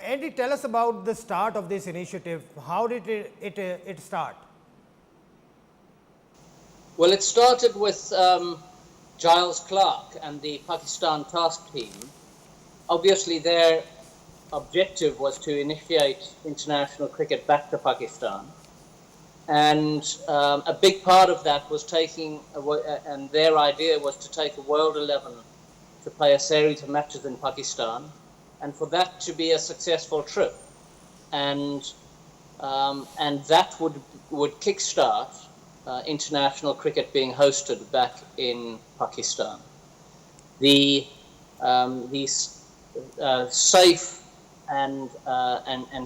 Andy, tell us about the start of this initiative. How did it start? Well, it started with Giles Clarke and the Pakistan task team. Obviously, their objective was to initiate international cricket back to Pakistan. And a big part of that was and their idea was to take a World 11 to play a series of matches in Pakistan, and for that to be a successful trip. And that would kickstart international cricket being hosted back in Pakistan. The safe and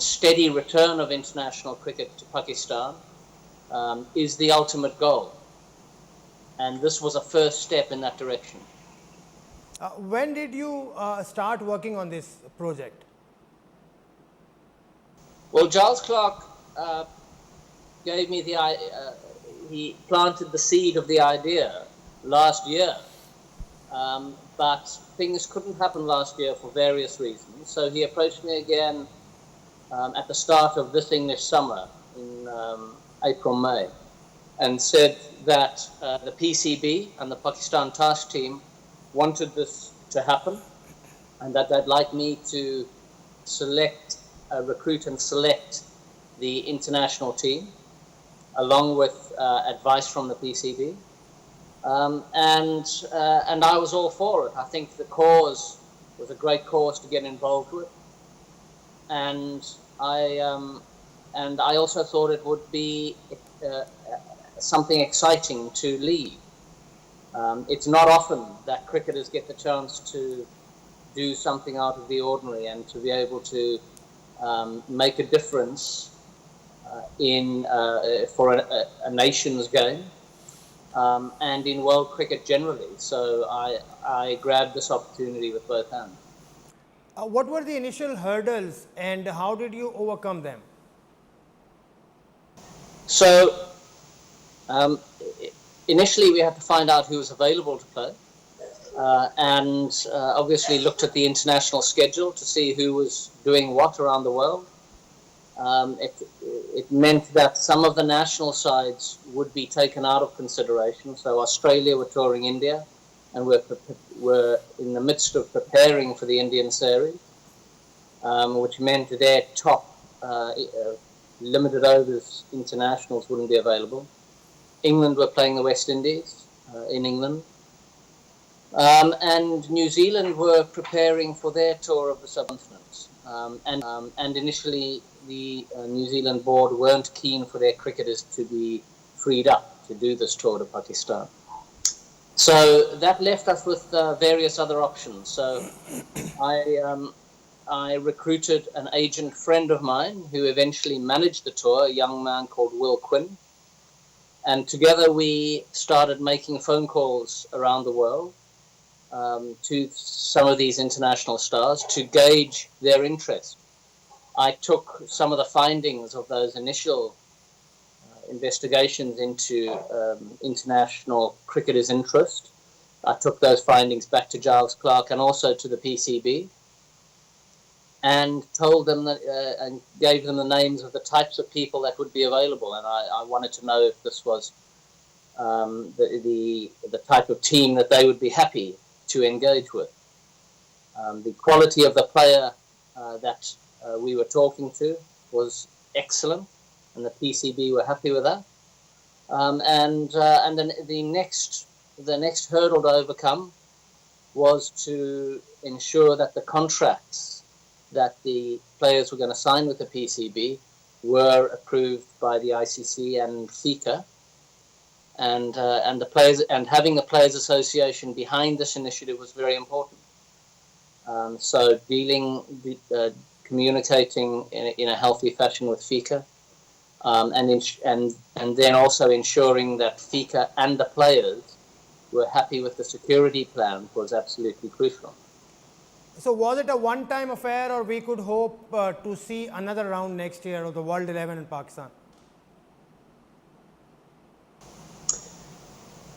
steady return of international cricket to Pakistan is the ultimate goal, and this was a first step in that direction. When did you start working on this project? Well, Giles Clarke gave me he planted the seed of the idea last year, but things couldn't happen last year for various reasons. So he approached me again at the start of this English summer in April, May, and said that the PCB and the Pakistan task team wanted this to happen, and that they'd like me to recruit and select the international team, along with advice from the PCB. And I was all for it. I think the cause was a great cause to get involved with, and I also thought it would be something exciting to lead. It's not often that cricketers get the chance to do something out of the ordinary and to be able to make a difference for a nation's game and in world cricket generally. So I grabbed this opportunity with both hands. What were the initial hurdles and how did you overcome them? So initially we had to find out who was available to play, and obviously looked at the international schedule to see who was doing what around the world. It meant that some of the national sides would be taken out of consideration. So Australia were touring India, and we're in the midst of preparing for the Indian series, which meant their top limited overs internationals wouldn't be available. England were playing the West Indies in England. And New Zealand were preparing for their tour of the subcontinent. And initially the New Zealand board weren't keen for their cricketers to be freed up to do this tour to Pakistan. So that left us with various other options. So I recruited an agent friend of mine who eventually managed the tour, a young man called Will Quinn. And together we started making phone calls around the world to some of these international stars to gauge their interest. I took some of the findings of those initial investigations into international cricketers' interest. I took those findings back to Giles Clarke and also to the PCB, and told them that, and gave them the names of the types of people that would be available. And I wanted to know if this was the type of team that they would be happy to engage with. The quality of the player that we were talking to was excellent, and the PCB were happy with that. And then the next hurdle to overcome was to ensure that the contracts that the players were going to sign with the PCB were approved by the ICC and FICA, and the players, and having the Players Association behind this initiative was very important. So communicating in a healthy fashion with FICA, and then also ensuring that FICA and the players were happy with the security plan was absolutely crucial. So was it a one-time affair, or we could hope to see another round next year of the World 11 in Pakistan?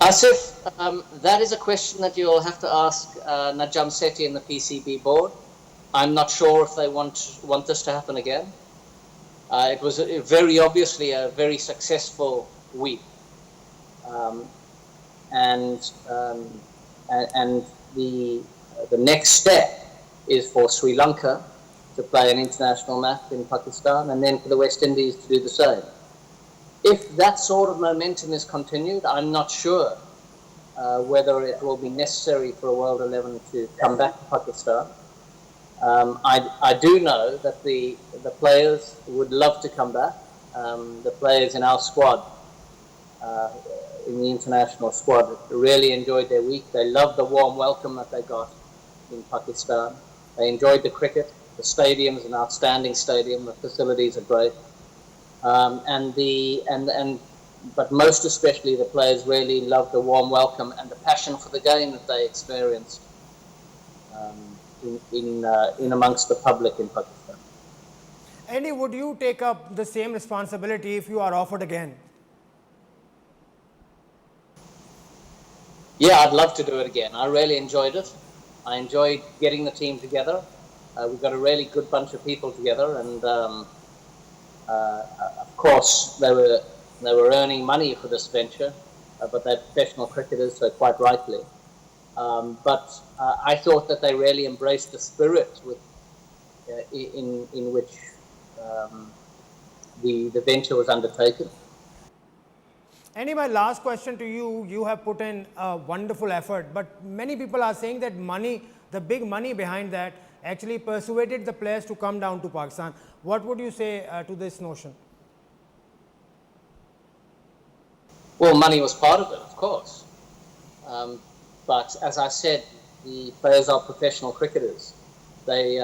Asif, that is a question that you'll have to ask Najam Sethi and the PCB board. I'm not sure if they want this to happen again. It was very obviously a very successful week, um, and the next step is for Sri Lanka to play an international match in Pakistan, and then for the West Indies to do the same. If that sort of momentum is continued, I'm not sure whether it will be necessary for a World 11 to come back to Pakistan. I do know that the players would love to come back. The players in our squad, in the international squad, really enjoyed their week. They loved the warm welcome that they got in Pakistan. They enjoyed the cricket. The stadium's an outstanding stadium. The facilities are great, but most especially the players really loved the warm welcome and the passion for the game that they experienced in amongst the public in Pakistan. Andy, would you take up the same responsibility if you are offered again? Yeah, I'd love to do it again. I really enjoyed it. I enjoyed getting the team together. We've got a really good bunch of people together, and of course they were earning money for this venture, but they're professional cricketers, so quite rightly. But I thought that they really embraced the spirit in which the venture was undertaken. Andy, my last question to you, you have put in a wonderful effort, but many people are saying that money, the big money behind that, actually persuaded the players to come down to Pakistan. What would you say to this notion? Well, money was part of it, of course. But as I said, the players are professional cricketers. They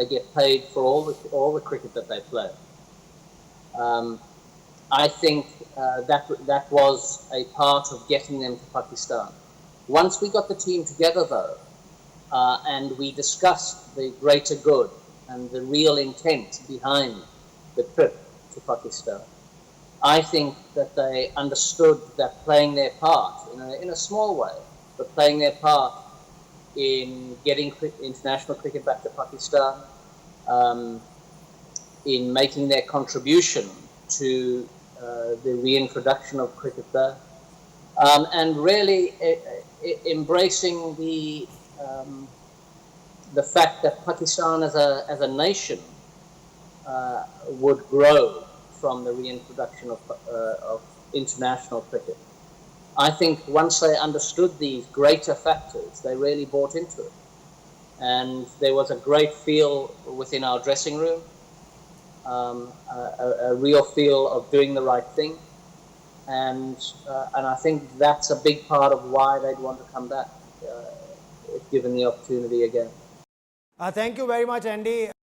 get paid for all the cricket that they play. I think that was a part of getting them to Pakistan. Once we got the team together, though, and we discussed the greater good and the real intent behind the trip to Pakistan, I think that they understood that playing their part in a small way, but playing their part in getting international cricket back to Pakistan, in making their contribution to the reintroduction of cricket there, and really embracing the fact that Pakistan as a nation would grow from the reintroduction of international cricket. I think once they understood these greater factors, they really bought into it. And there was a great feel within our dressing room, a real feel of doing the right thing. And I think that's a big part of why they'd want to come back if given the opportunity again. Thank you very much, Andy.